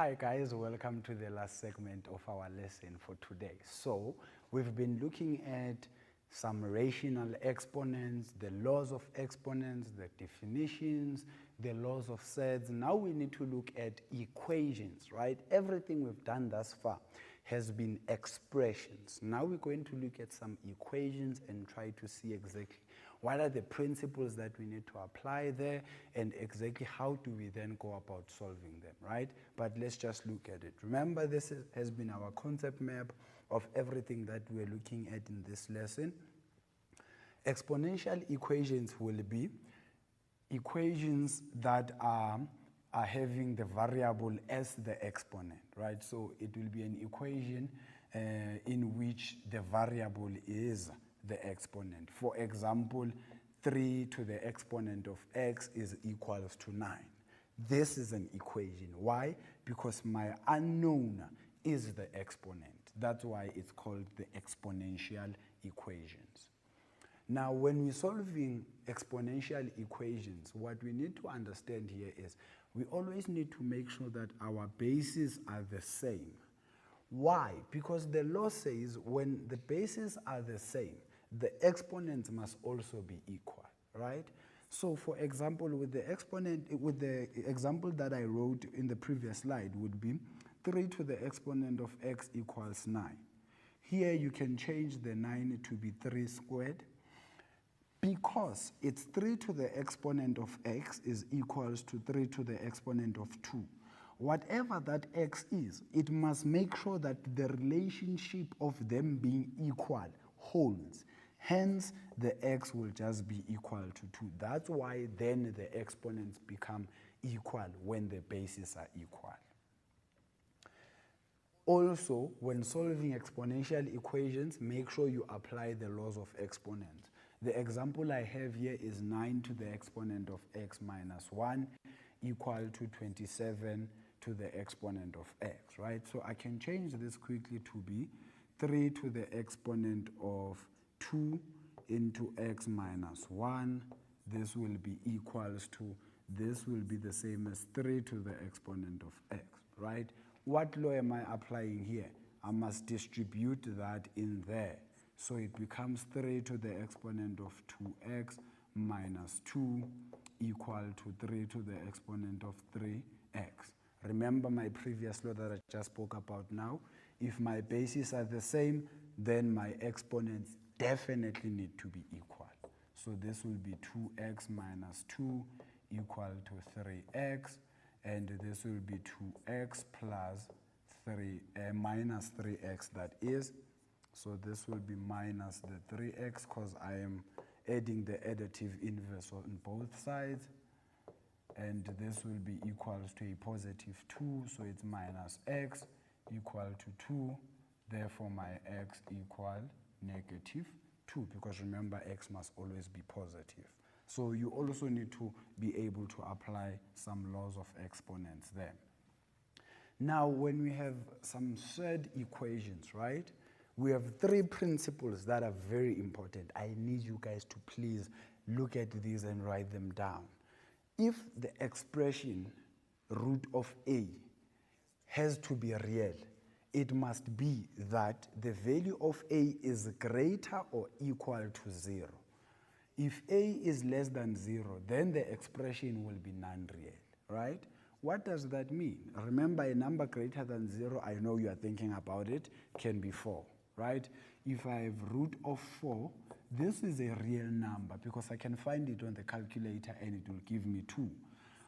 Hi guys, welcome to the last segment of our lesson for today. So we've been looking at some rational exponents, the laws of exponents, the definitions, the laws of sets. Now we need to look at equations, right? Everything we've done thus far has been expressions. Now we're going to look at some equations and try to see exactly what are the principles that we need to apply there and exactly how do we then go about solving them, right? But let's just look at it. Remember, this has been our concept map of everything that we're looking at in this lesson. Exponential equations will be equations that are having the variable as the exponent, right? So it will be an equation in which the variable is the exponent. For example, 3 to the exponent of x is equals to 9. This is an equation. Why? Because my unknown is the exponent. That's why it's called the exponential equations. Now, when we're solving exponential equations, what we need to understand here is we always need to make sure that our bases are the same. Why? Because the law says when the bases are the same, the exponents must also be equal, right? So, for example, with the example that I wrote in the previous slide would be 3 to the exponent of x equals 9. Here you can change the 9 to be 3 squared. Because it's 3 to the exponent of x is equals to 3 to the exponent of 2. Whatever that x is, it must make sure that the relationship of them being equal holds. Hence, the x will just be equal to 2. That's why then the exponents become equal when the bases are equal. Also, when solving exponential equations, make sure you apply the laws of exponents. The example I have here is 9 to the exponent of x minus 1 equal to 27 to the exponent of x, right? So I can change this quickly to be 3 to the exponent of 2 into x minus 1. This will be equals to, this will be the same as 3 to the exponent of x, right? What law am I applying here? I must distribute that in there. So it becomes 3 to the exponent of 2x minus 2 equal to 3 to the exponent of 3x. Remember my previous law that I just spoke about now? If my bases are the same, then my exponents definitely need to be equal. So this will be 2x minus 2 equal to 3x, and this will be 2x plus minus 3x, that is. So this will be minus the 3x because I am adding the additive inverse on both sides. And this will be equals to a positive 2, so it's minus x equal to 2. Therefore, my x equal negative 2, because remember, x must always be positive. So you also need to be able to apply some laws of exponents there. Now, when we have some third equations, right? We have 3 principles that are very important. I need you guys to please look at these and write them down. If the expression root of a has to be real, it must be that the value of a is greater or equal to 0. If a is less than 0, then the expression will be non-real, right? What does that mean? Remember, a number greater than 0, I know you are thinking about it, can be 4. Right? If I have root of 4, this is a real number because I can find it on the calculator and it will give me 2.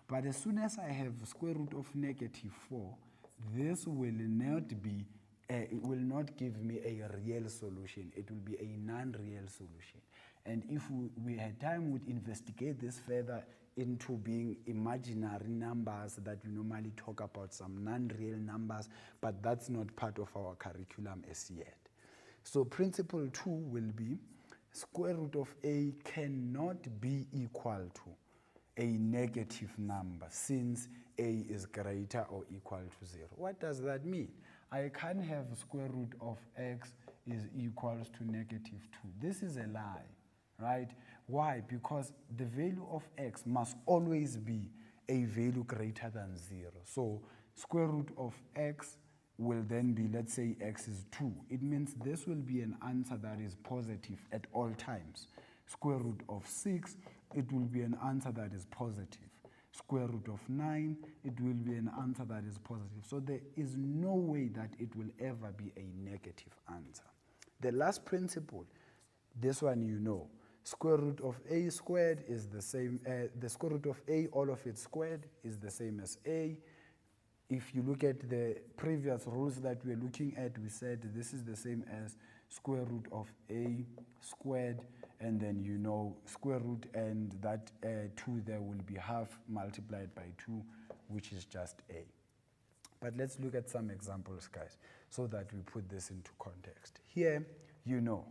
But as soon as I have square root of negative 4, this will not give me a real solution. It will be a non-real solution. And if we had time, we'd investigate this further into being imaginary numbers that we normally talk about, some non-real numbers, but that's not part of our curriculum as yet. So principle 2 will be square root of a cannot be equal to a negative number since a is greater or equal to 0. What does that mean? I can't have square root of x is equals to negative 2. This is a lie, right? Why? Because the value of x must always be a value greater than 0. So Square root of x will then be, let's say x is 2. It means this will be an answer that is positive at all times. Square root of 6, it will be an answer that is positive. Square root of 9, it will be an answer that is positive. So there is no way that it will ever be a negative answer. The last principle, this one you know, square root of a squared is the same, the square root of a, all of it squared, is the same as a. If you look at the previous rules that we are looking at, we said this is the same as square root of a squared, and then you know square root and that 2 there will be half multiplied by 2, which is just a. But let's look at some examples, guys, so that we put this into context. Here, you know,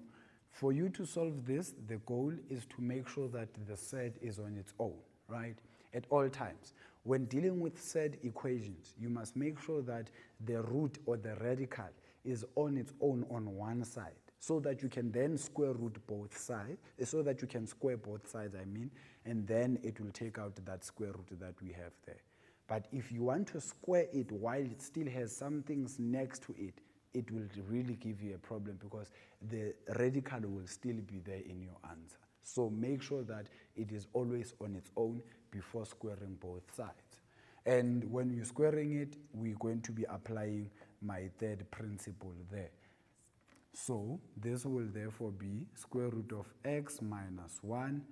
for you to solve this, the goal is to make sure that the set is on its own, right, at all times. When dealing with said equations, you must make sure that the root or the radical is on its own on one side, so that you can then square root both sides, so that you can square both sides, I mean, and then it will take out that square root that we have there. But if you want to square it while it still has some things next to it, it will really give you a problem because the radical will still be there in your answer. So make sure that it is always on its own before squaring both sides. And when you're squaring it, we're going to be applying my third principle there. So this will therefore be square root of x minus 1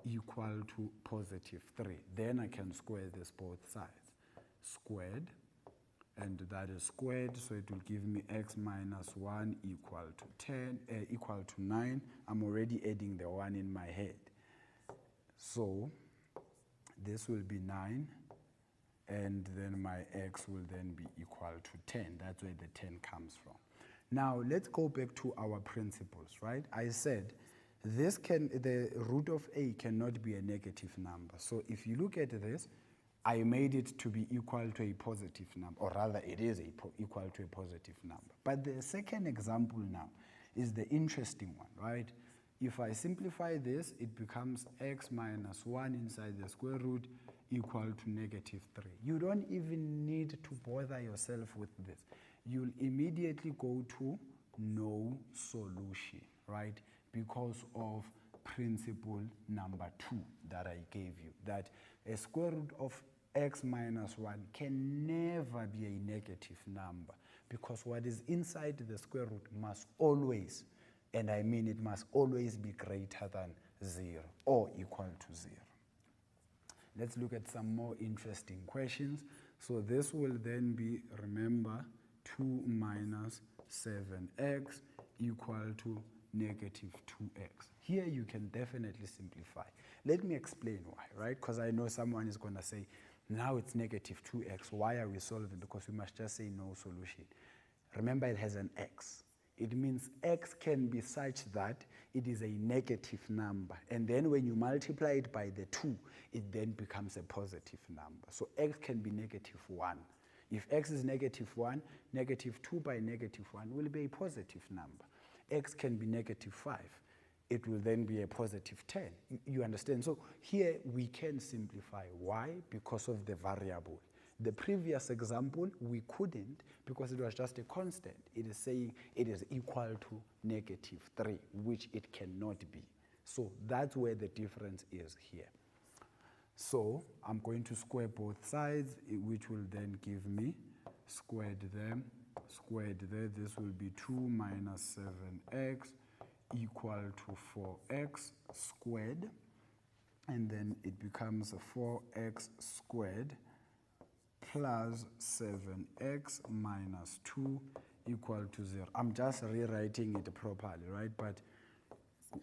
equal to positive 3. Then I can square this both sides. Squared, and that is squared, so it will give me x minus 1 equal to 9. I'm already adding the 1 in my head. So this will be 9, and then my x will then be equal to 10. That's where the 10 comes from. Now let's go back to our principles, right? I said the root of a cannot be a negative number. So if you look at this, I made it to be equal to a positive number, or rather it is equal to a positive number. But the second example now is the interesting one, right? If I simplify this, it becomes x minus 1 inside the square root equal to negative 3. You don't even need to bother yourself with this. You'll immediately go to no solution, right? Because of principle number 2 that I gave you, that a square root of x minus 1 can never be a negative number, because what is inside the square root must always, and I mean it must always be greater than 0 or equal to 0. Let's look at some more interesting questions. So this will then be, remember, 2 minus 7x equal to negative 2x. Here you can definitely simplify. Let me explain why, right? Because I know someone is going to say, now it's negative 2x. Why are we solving? Because we must just say no solution. Remember, it has an x. It means x can be such that it is a negative number. And then when you multiply it by the 2, it then becomes a positive number. So x can be negative 1. If x is negative 1, negative 2 by negative 1 will be a positive number. X can be negative 5. It will then be a positive 10. You understand? So here we can simplify. Why? Because of the variable. The previous example, we couldn't because it was just a constant. It is saying it is equal to negative 3, which it cannot be. So that's where the difference is here. So I'm going to square both sides, which will then give me squared there. This will be 2 minus 7x equal to 4x squared. And then it becomes 4x squared plus 7x minus 2 equal to 0. I'm just rewriting it properly, right? But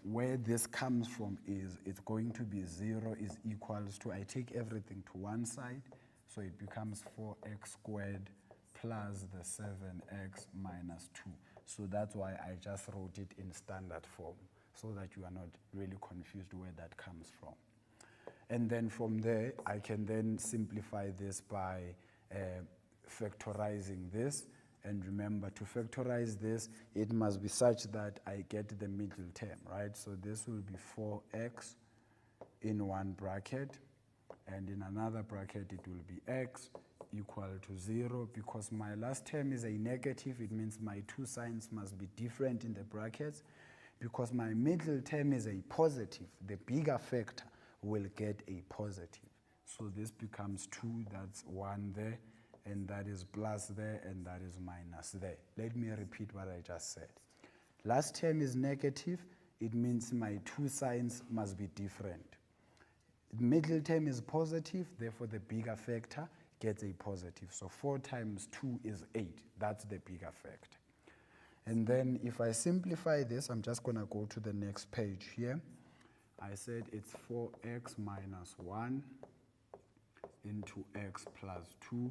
where this comes from is it's going to be 0 is equals to, I take everything to one side, so it becomes 4x squared plus the 7x minus 2. So that's why I just wrote it in standard form, so that you are not really confused where that comes from. And then from there, I can then simplify this by factorizing this. And remember, to factorize this, it must be such that I get the middle term, right? So this will be 4x in one bracket, and in another bracket it will be x equal to 0. Because my last term is a negative, it means my two signs must be different in the brackets. Because my middle term is a positive, the bigger factor will get a positive. So this becomes 2, that's 1 there, and that is plus there, and that is minus there. Let me repeat what I just said. Last term is negative, it means my two signs must be different. Middle term is positive, therefore the bigger factor gets a positive. So 4 times 2 is 8, that's the bigger factor. And then if I simplify this, I'm just going to go to the next page here. I said it's 4x minus 1 into x plus 2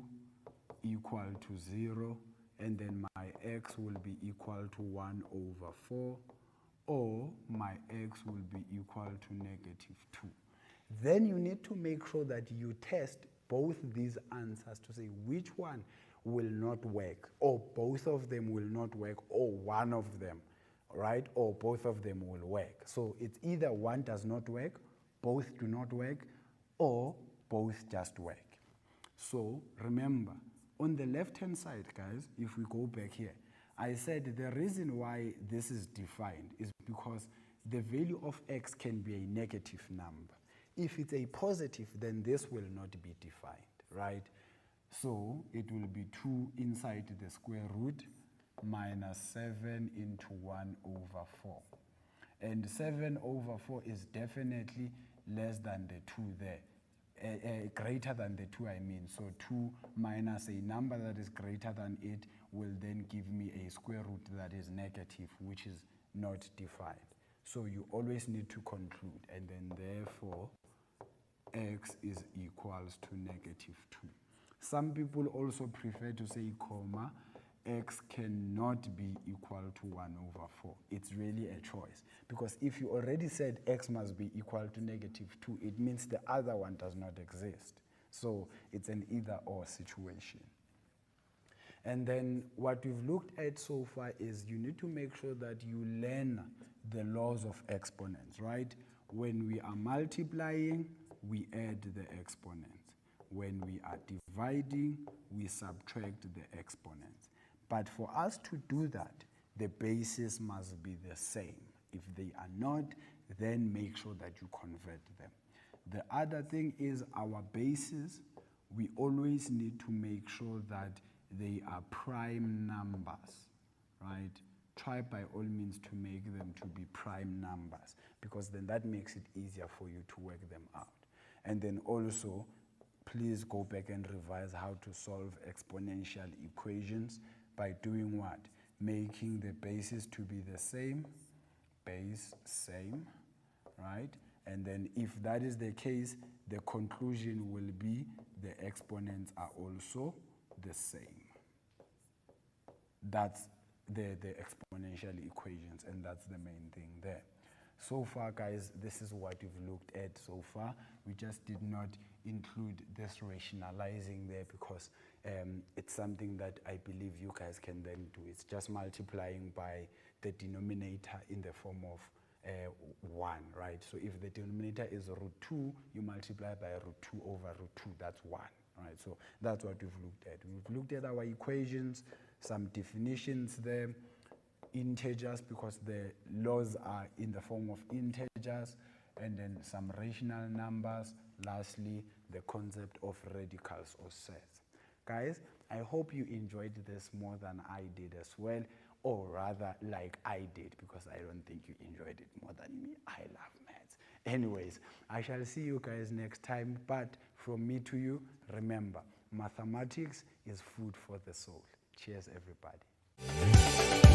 equal to 0. And then my x will be equal to 1 over 4. Or my x will be equal to negative 2. Then you need to make sure that you test both these answers to say which one will not work, or both of them will not work, or one of them, right? Or both of them will work. So it's either one does not work, both do not work, or both just work. So remember, on the left-hand side, guys, if we go back here, I said the reason why this is defined is because the value of x can be a negative number. If it's a positive, then this will not be defined, right? So it will be 2 inside the square root minus 7 into 1 over 4. And 7 over 4 is definitely less than the 2 there. Greater than the 2, I mean. So 2 minus a number that is greater than it will then give me a square root that is negative, which is not defined. So you always need to conclude, and then therefore x is equals to negative 2. Some people also prefer to say comma, x cannot be equal to 1 over 4. It's really a choice, because if you already said x must be equal to negative 2, it means the other one does not exist. So it's an either-or situation. And then what we've looked at so far is you need to make sure that you learn the laws of exponents, right? When we are multiplying, we add the exponents. When we are dividing, we subtract the exponents. But for us to do that, the bases must be the same. If they are not, then make sure that you convert them. The other thing is our bases, we always need to make sure that they are prime numbers, right? Try by all means to make them to be prime numbers, because then that makes it easier for you to work them out. And then also, please go back and revise how to solve exponential equations by doing what? Making the bases to be the same, base same, right? And then if that is the case, the conclusion will be the exponents are also the same. That's the exponential equations, and that's the main thing there. So far, guys, this is what we've looked at so far. We just did not include this rationalizing there because it's something that I believe you guys can then do. It's just multiplying by the denominator in the form of 1, right? So if the denominator is root 2, you multiply by root 2 over root 2, that's 1, right? So that's what we've looked at. We've looked at our equations, some definitions there, integers because the laws are in the form of integers, and then some rational numbers. Lastly, the concept of radicals or sets. Guys, I hope you enjoyed this more than I did as well, or rather like I did, because I don't think you enjoyed it more than me. I love maths. Anyways, I shall see you guys next time, but from me to you, remember, mathematics is food for the soul. Cheers, everybody.